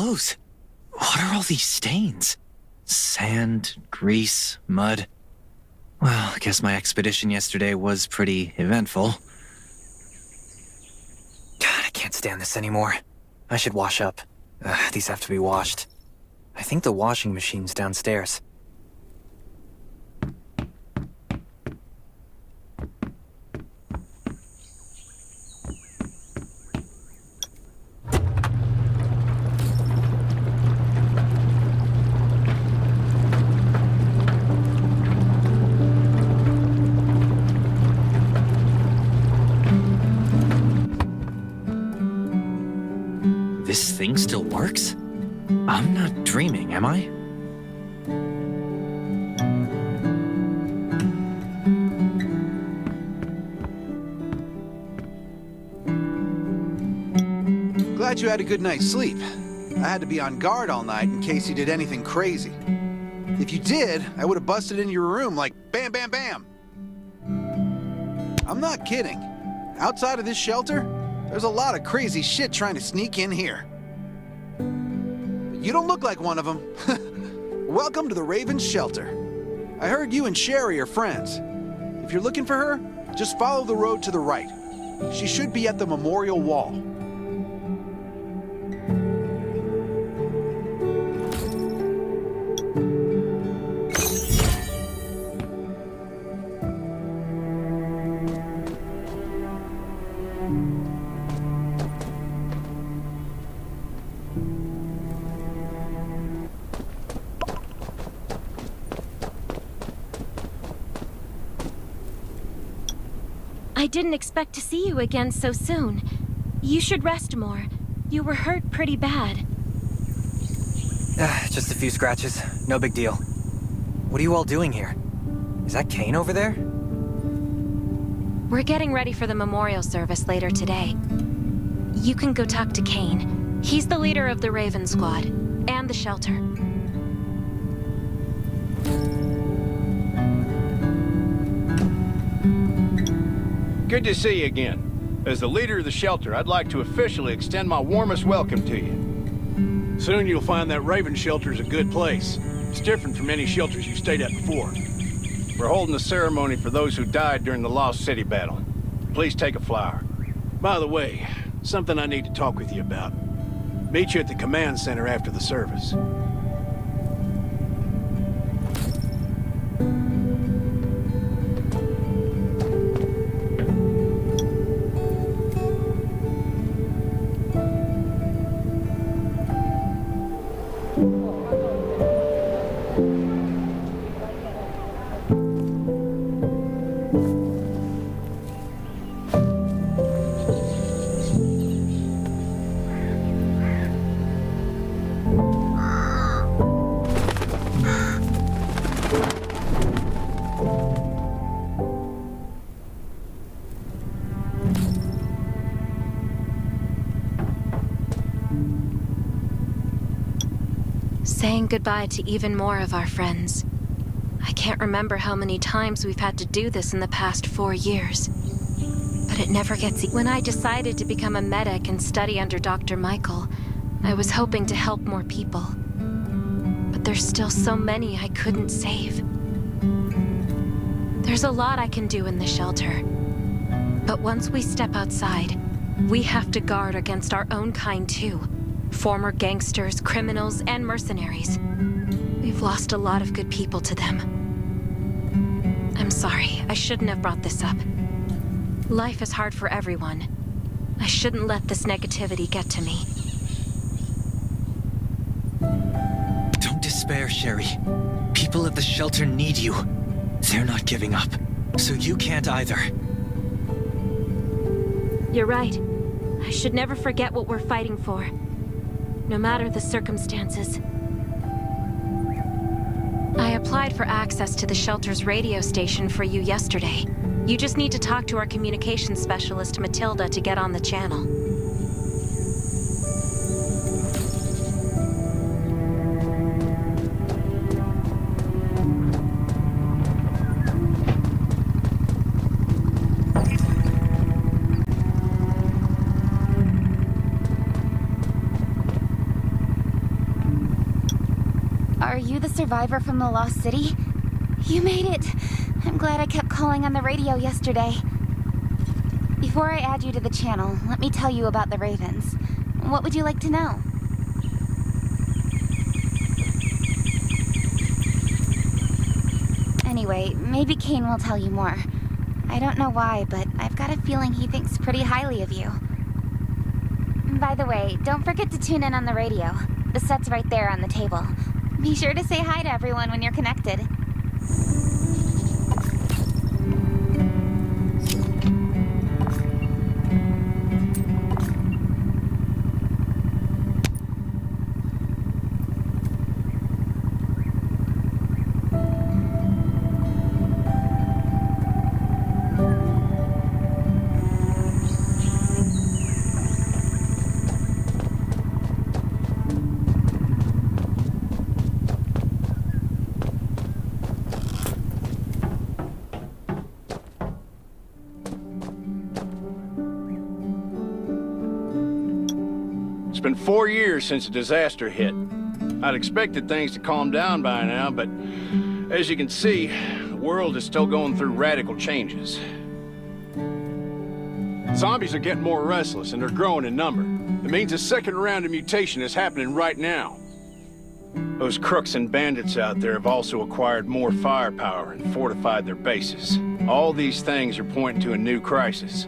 clothes. What are all these stains? Sand, grease, mud. Well, I guess my expedition yesterday was pretty eventful. God, I can't stand this anymore. I should wash up. These have to be washed. I think the washing machine's downstairs. This thing still works? I'm not dreaming, am I? Glad you had a good night's sleep. I had to be on guard all night in case you did anything crazy. If you did, I would have busted into your room like bam, bam, bam. I'm not kidding. Outside of this shelter, there's a lot of crazy shit trying to sneak in here. But you don't look like one of them. Welcome to the Raven's shelter. I heard you and Sherry are friends. If you're looking for her, just follow the road to the right. She should be at the memorial wall. I didn't expect to see you again so soon. You should rest more. You were hurt pretty bad. Just a few scratches. No big deal. What are you all doing here? Is that Kane over there? We're getting ready for the memorial service later today. You can go talk to Kane. He's the leader of the Raven Squad, and the shelter. Good to see you again. As the leader of the shelter, I'd like to officially extend my warmest welcome to you. Soon you'll find that Raven shelter is a good place. It's different from any shelters you've stayed at before. We're holding a ceremony for those who died during the Lost City battle. Please take a flower. By the way, something I need to talk with you about. Meet you at the command center after the service. Saying goodbye to even more of our friends. I can't remember how many times we've had to do this in the past 4 years. But it never gets easy. When I decided to become a medic and study under Dr. Michael, I was hoping to help more people. But there's still so many I couldn't save. There's a lot I can do in the shelter. But once we step outside, we have to guard against our own kind too. Former gangsters, criminals, and mercenaries. We've lost a lot of good people to them. I'm sorry, I shouldn't have brought this up. Life is hard for everyone. I shouldn't let this negativity get to me. Don't despair, Sherry. People at the shelter need you. They're not giving up, so you can't either. You're right. I should never forget what we're fighting for. No matter the circumstances. I applied for access to the shelter's radio station for you yesterday. You just need to talk to our communications specialist, Matilda, to get on the channel. survivor from the Lost City? You made it! I'm glad I kept calling on the radio yesterday. Before I add you to the channel, let me tell you about the Ravens. What would you like to know? Anyway, maybe Kane will tell you more. I don't know why, but I've got a feeling he thinks pretty highly of you. By the way, don't forget to tune in on the radio. The set's right there on the table. Be sure to say hi to everyone when you're connected. It's been 4 years since the disaster hit. I'd expected things to calm down by now, but as you can see, the world is still going through radical changes. Zombies are getting more restless, and they're growing in number. It means a second round of mutation is happening right now. Those crooks and bandits out there have also acquired more firepower and fortified their bases. All these things are pointing to a new crisis.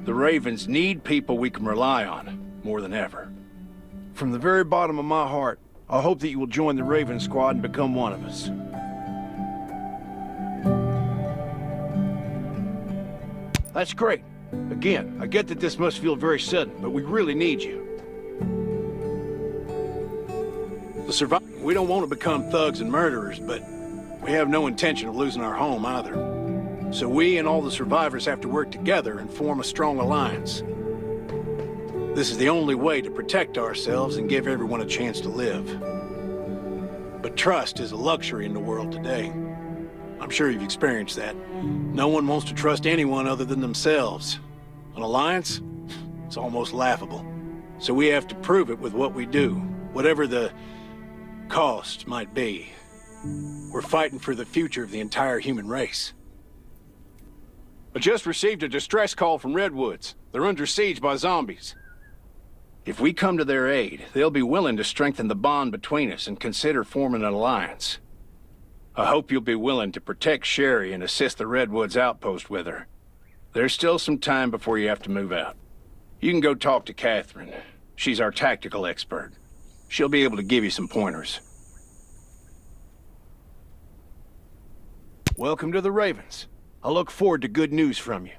The Ravens need people we can rely on, more than ever. From the very bottom of my heart, I hope that you will join the Raven Squad and become one of us. That's great. Again, I get that this must feel very sudden, but we really need you. We don't want to become thugs and murderers, but we have no intention of losing our home either. So we and all the survivors have to work together and form a strong alliance. This is the only way to protect ourselves and give everyone a chance to live. But trust is a luxury in the world today. I'm sure you've experienced that. No one wants to trust anyone other than themselves. An alliance? It's almost laughable. So we have to prove it with what we do, whatever the cost might be. We're fighting for the future of the entire human race. I just received a distress call from Redwoods. They're under siege by zombies. If we come to their aid, they'll be willing to strengthen the bond between us and consider forming an alliance. I hope you'll be willing to protect Sherry and assist the Redwoods outpost with her. There's still some time before you have to move out. You can go talk to Catherine. She's our tactical expert. She'll be able to give you some pointers. Welcome to the Ravens. I look forward to good news from you.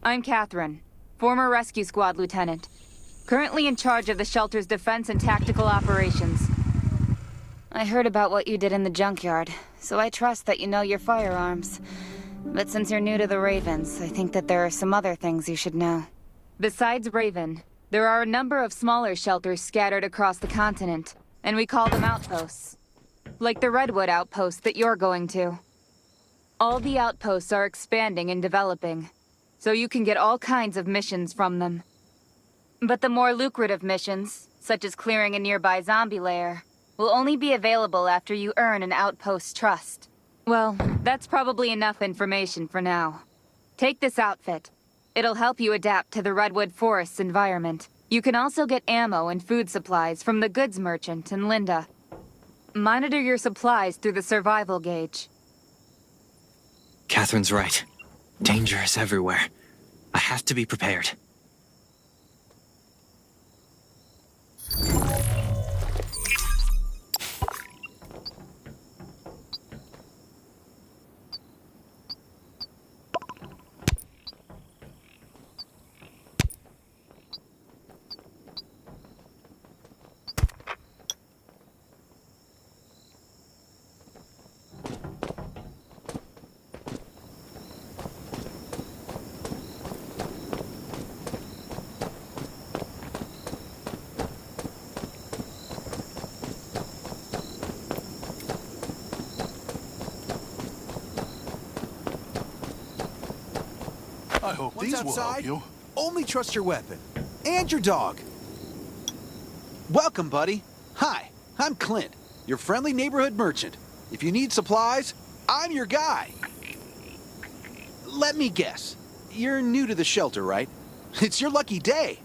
I'm Catherine, former rescue squad lieutenant. Currently in charge of the shelter's defense and tactical operations. I heard about what you did in the junkyard, so I trust that you know your firearms. But since you're new to the Ravens, I think that there are some other things you should know. Besides Raven, there are a number of smaller shelters scattered across the continent, and we call them outposts. Like the Redwood outpost that you're going to. All the outposts are expanding and developing, so you can get all kinds of missions from them. But the more lucrative missions, such as clearing a nearby zombie lair, will only be available after you earn an outpost's trust. Well, that's probably enough information for now. Take this outfit. It'll help you adapt to the Redwood Forest's environment. You can also get ammo and food supplies from the goods merchant in Linda. Monitor your supplies through the survival gauge. Catherine's right. Danger is everywhere. I have to be prepared. hope Once these will help outside, you. only trust your weapon. And your dog. Welcome, buddy. Hi, I'm Clint, your friendly neighborhood merchant. If you need supplies, I'm your guy. Let me guess. You're new to the shelter, right? It's your lucky day.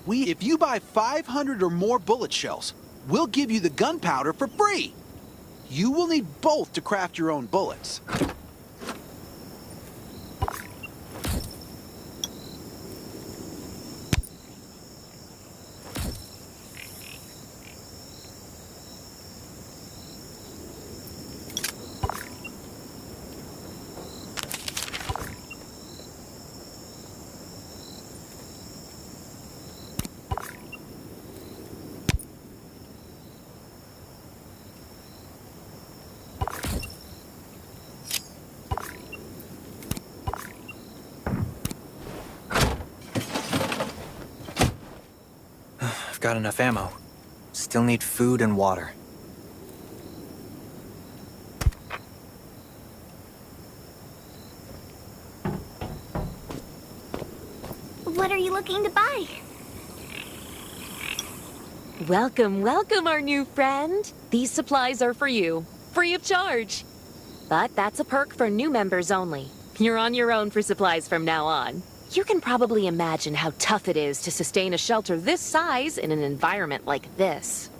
If you buy 500 or more bullet shells, we'll give you the gunpowder for free. You will need both to craft your own bullets. I've got enough ammo. Still need food and water. What are you looking to buy? Welcome, welcome, our new friend. These supplies are for you, free of charge. But that's a perk for new members only. You're on your own for supplies from now on. You can probably imagine how tough it is to sustain a shelter this size in an environment like this.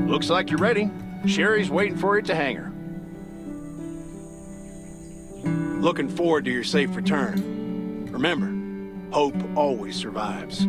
Looks like you're ready. Sherry's waiting for you at the hangar. Looking forward to your safe return. Remember, hope always survives.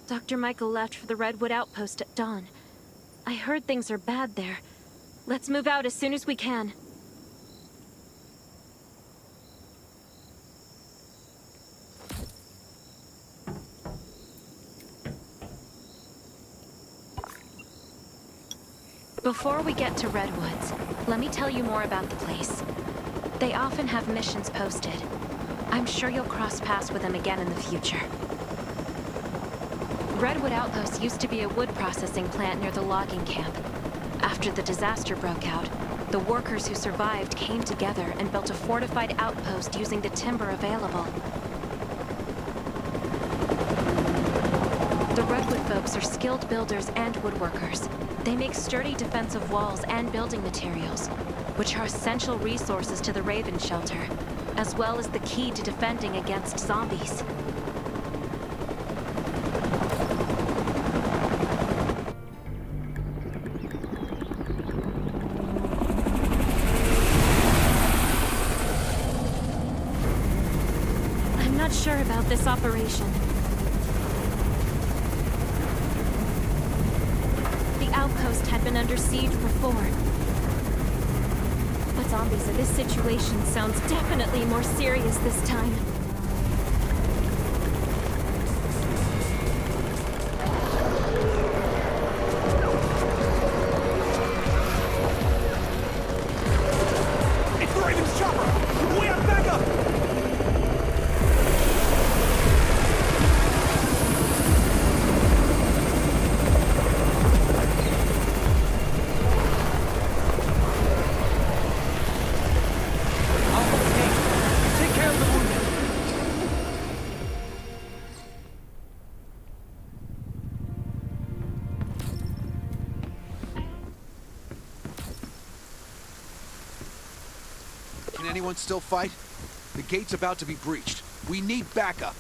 Dr. Michael left for the Redwood Outpost at dawn. I heard things are bad there. Let's move out as soon as we can. Before we get to Redwoods, let me tell you more about the place. They often have missions posted. I'm sure you'll cross paths with them again in the future. Redwood Outpost used to be a wood processing plant near the logging camp. After the disaster broke out, the workers who survived came together and built a fortified outpost using the timber available. The Redwood folks are skilled builders and woodworkers. They make sturdy defensive walls and building materials, which are essential resources to the Raven Shelter, as well as the key to defending against zombies. I'm not sure about this operation. The outpost had been under siege before. But zombies in this situation sounds definitely more serious this time. It's the Raven's chopper! We have backup! anyone still fight? The gate's about to be breached. We need backup.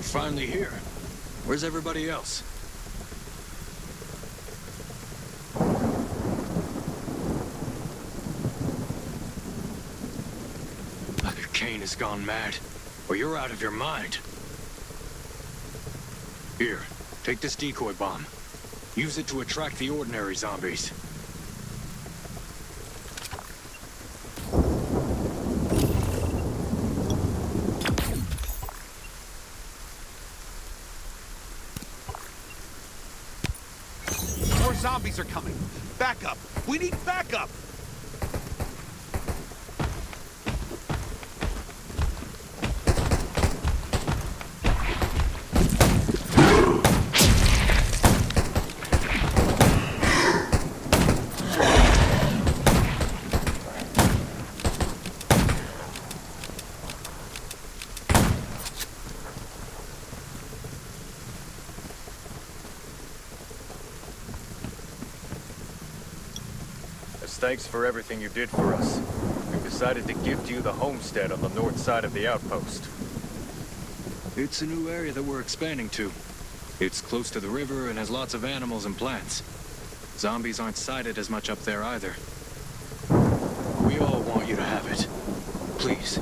Finally here. Where's everybody else? Either Kane has gone mad, or you're out of your mind. Here, take this decoy bomb. Use it to attract the ordinary zombies. Zombies are coming. Backup. We need backup. Thanks for everything you did for us. We've decided to gift you the homestead on the north side of the outpost. It's a new area that we're expanding to. It's close to the river and has lots of animals and plants. Zombies aren't sighted as much up there either. We all want you to have it. Please.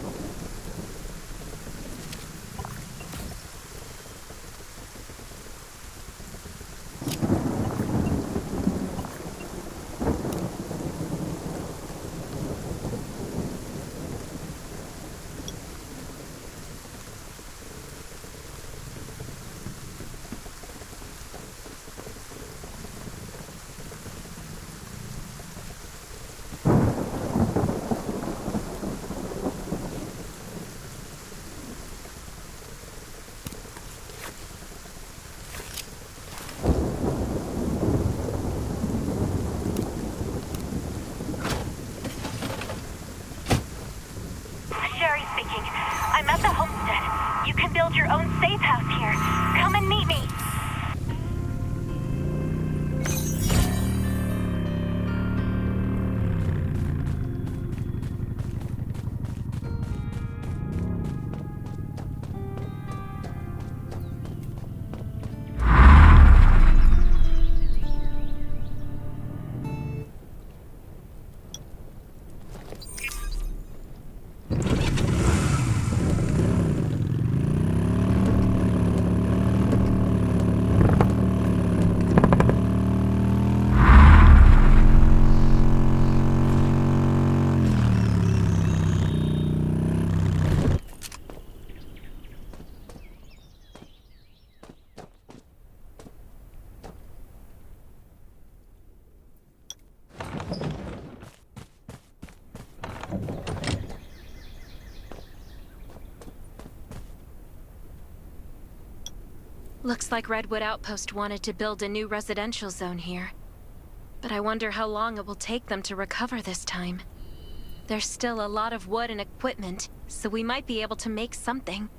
I'm at the homestead. You can build your own safe house here. Come and meet me. Looks like Redwood Outpost wanted to build a new residential zone here. But I wonder how long it will take them to recover this time. There's still a lot of wood and equipment, so we might be able to make something.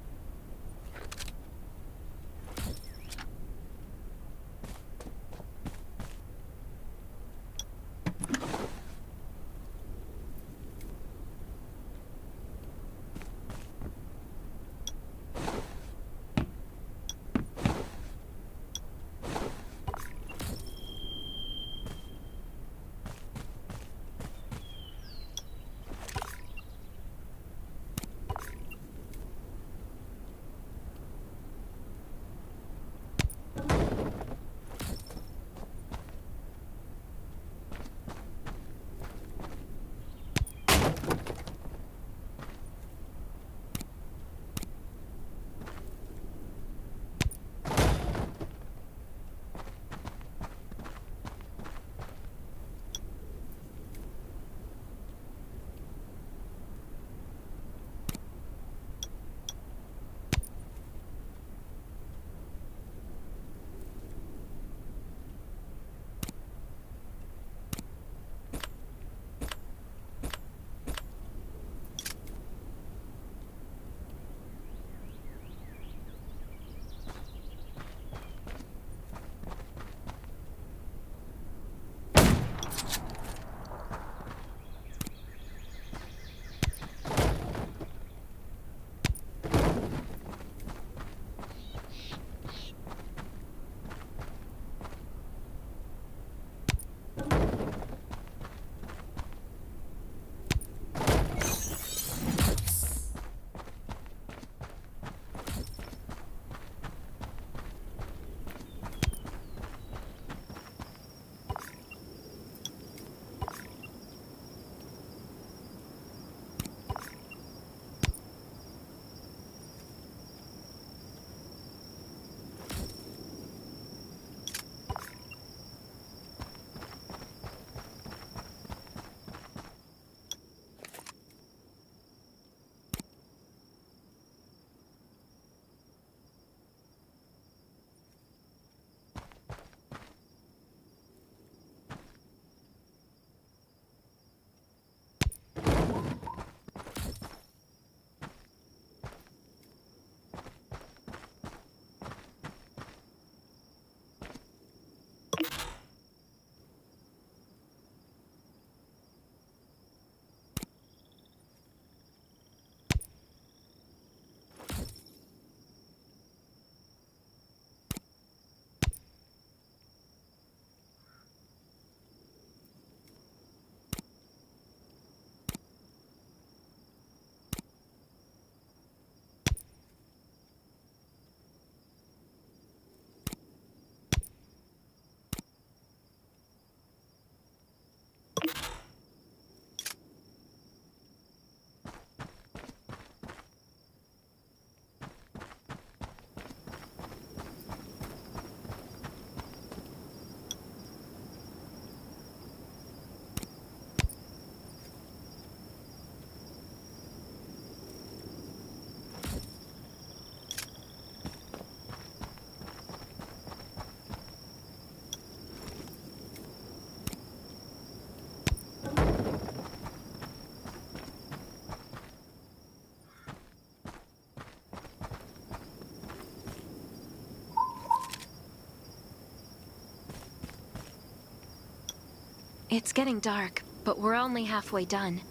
It's getting dark, but we're only halfway done.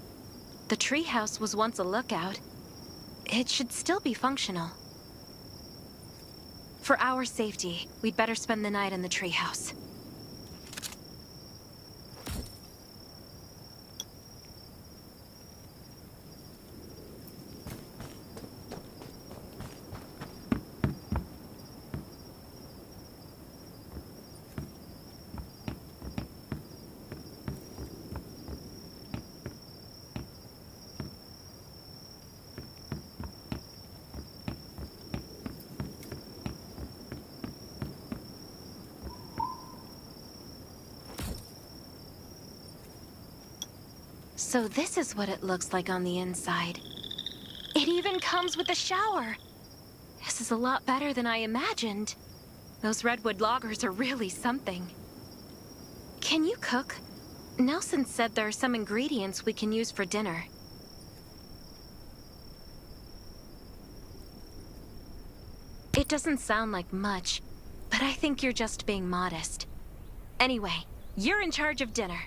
The treehouse was once a lookout. It should still be functional. For our safety, we'd better spend the night in the treehouse. So this is what it looks like on the inside. It even comes with a shower. This is a lot better than I imagined. Those redwood loggers are really something. Can you cook? Nelson said there are some ingredients we can use for dinner. It doesn't sound like much, but I think you're just being modest. Anyway, you're in charge of dinner.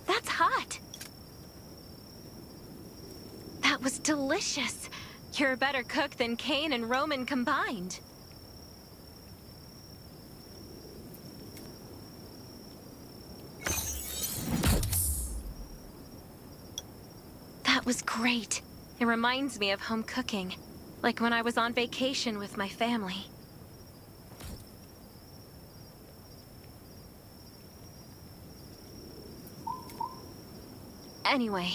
That's hot. That was delicious. You're a better cook than Kane and Roman combined. That was great. It reminds me of home cooking, like when I was on vacation with my family. Anyway,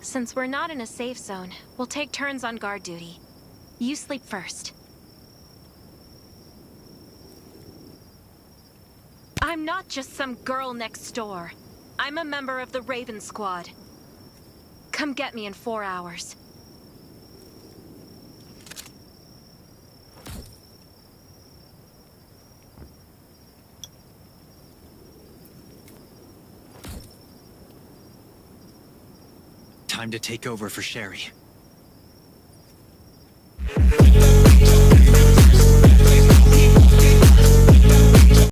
since we're not in a safe zone, we'll take turns on guard duty. You sleep first. I'm not just some girl next door. I'm a member of the Raven Squad. Come get me in 4 hours. Time to take over for Sherry.